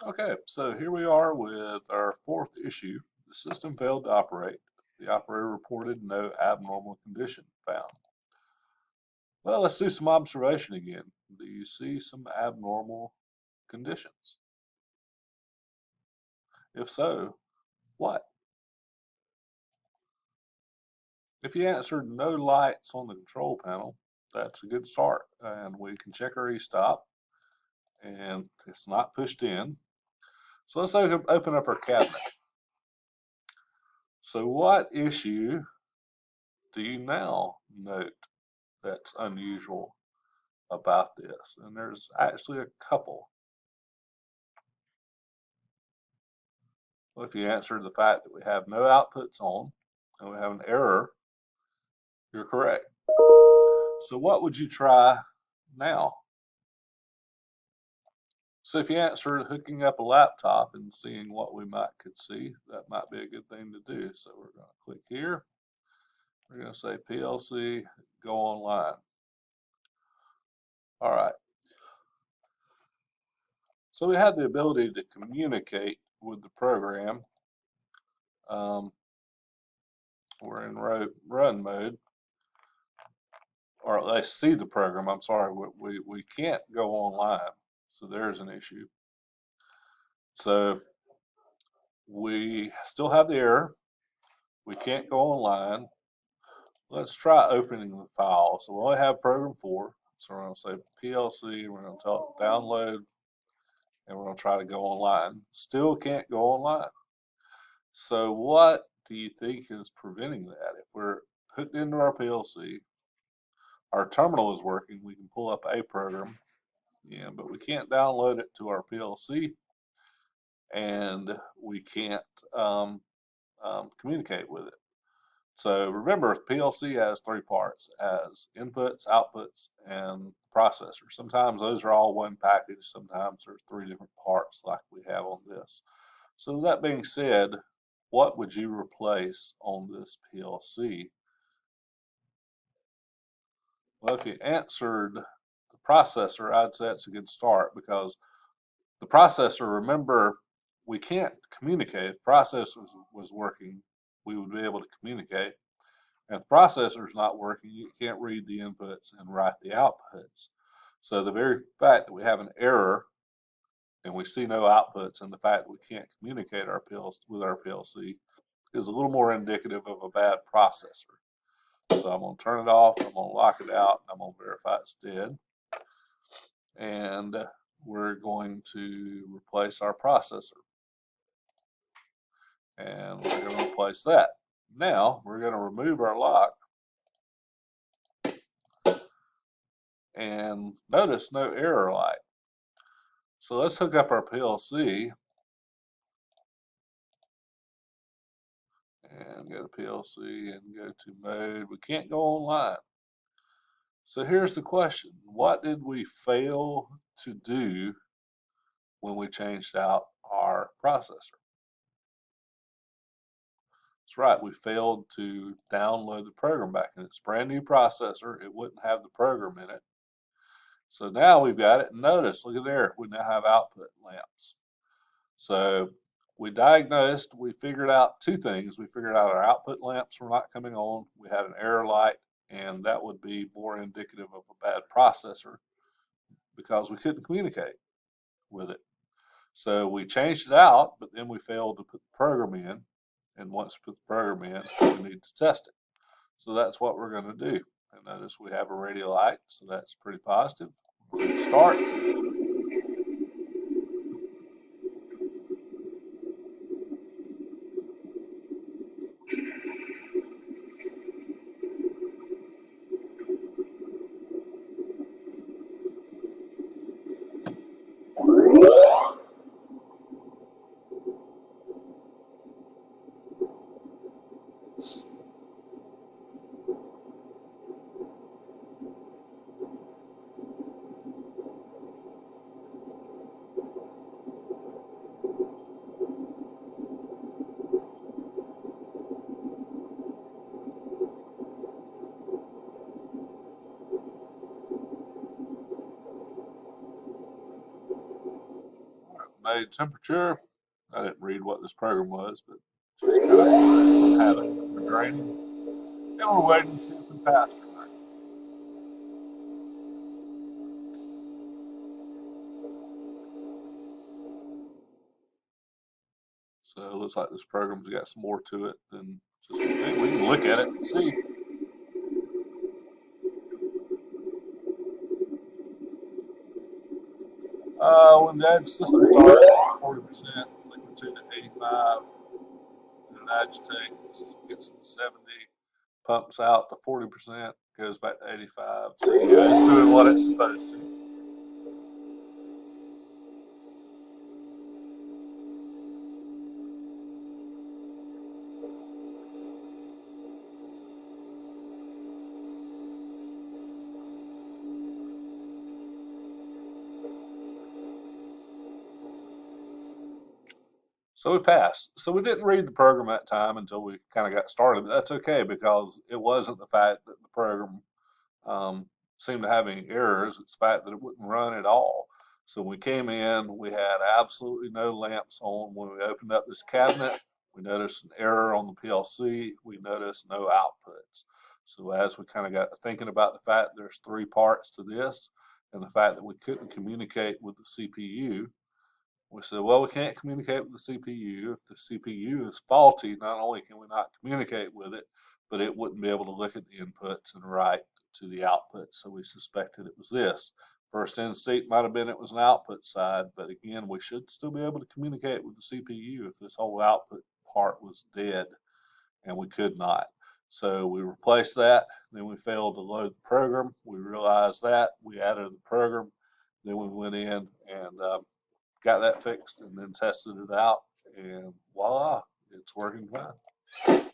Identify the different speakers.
Speaker 1: Okay, so here we are with our fourth issue. The system failed to operate. The operator reported no abnormal condition found. Well, let's do some observation again. Do you see some abnormal conditions? If so, what? If you answered no lights on the control panel, that's a good start. And we can check our e-stop and it's not pushed in. So let's open up our cabinet. So what issue do you now note that's unusual about this? And there's actually a couple. Well, if you answered the fact that we have no outputs on and we have an error, you're correct. So what would you try now? So if you answered hooking up a laptop and seeing what we could see, that might be a good thing to do. So we're going to click here. We're going to say PLC, go online. All right. So we had the ability to communicate with the program. We're in run mode, or at least see the program. I'm sorry, we can't go online. So there's an issue. So we still have the error. We can't go online. Let's try opening the file. So we only have program 4. So we're going to say PLC. We're going to tell it download, and we're going to try to go online. Still can't go online. So what do you think is preventing that? If we're hooked into our PLC, our terminal is working, we can pull up a program, yeah, but we can't download it to our PLC, and we can't communicate with it. So remember, PLC has 3 parts: it has inputs, outputs, and processor. Sometimes those are all one package. Sometimes there's 3 different parts like we have on this. So that being said, what would you replace on this PLC? Well, if you answered the processor, I'd say it's a good start, because the processor, remember, we can't communicate. If the processor was working, we would be able to communicate. And if the processor is not working, you can't read the inputs and write the outputs. So the very fact that we have an error and we see no outputs, and the fact that we can't communicate with our PLC is a little more indicative of a bad processor. So I'm going to turn it off, I'm going to lock it out, and I'm going to verify it's dead. And we're going to replace our processor. And we're going to replace that. Now we're going to remove our lock. And notice no error light. So let's hook up our PLC and go to PLC and go to mode. We can't go online. So here's the question. What did we fail to do when we changed out our processor? That's right, we failed to download the program back, and it's a brand new processor. It wouldn't have the program in it. So now we've got it. Notice, look at there, we now have output lamps. So we diagnosed, we figured out 2 things. We figured out our output lamps were not coming on. We had an error light, and that would be more indicative of a bad processor because we couldn't communicate with it. So we changed it out, but then we failed to put the program in. And once we put the program in, we need to test it. So that's what we're going to do. And notice we have a radio light, so that's pretty positive. We're going to start. made temperature. I didn't read what this program was, but just kind of from habit. We're draining, and we're waiting to see if we passed or not. So it looks like this program's got some more to it than just we can look at it and see. When the system starts at 40%, liquid tune at 85, and it agitates, gets to 70, pumps out to 40%, goes back to 85. So yeah, it's doing what it's supposed to. So we passed. So we didn't read the program that time until we kind of got started. But that's okay because it wasn't the fact that the program um, seemed to have any errors. It's the fact that it wouldn't run at all. So when we came in, we had absolutely no lamps on. When we opened up this cabinet, we noticed an error on the PLC. We noticed no outputs. So as we kind of got thinking about the fact there's three parts to this and the fact that we couldn't communicate with the CPU, we said, well, we can't communicate with the CPU. If the CPU is faulty, not only can we not communicate with it, but it wouldn't be able to look at the inputs and write to the outputs. So we suspected it was this. First instinct might have been it was an output side, but again, we should still be able to communicate with the CPU if this whole output part was dead, and we could not. So we replaced that. Then we failed to load the program. We realized that. We added the program. Then we went in and got that fixed and then tested it out, and voila, it's working fine.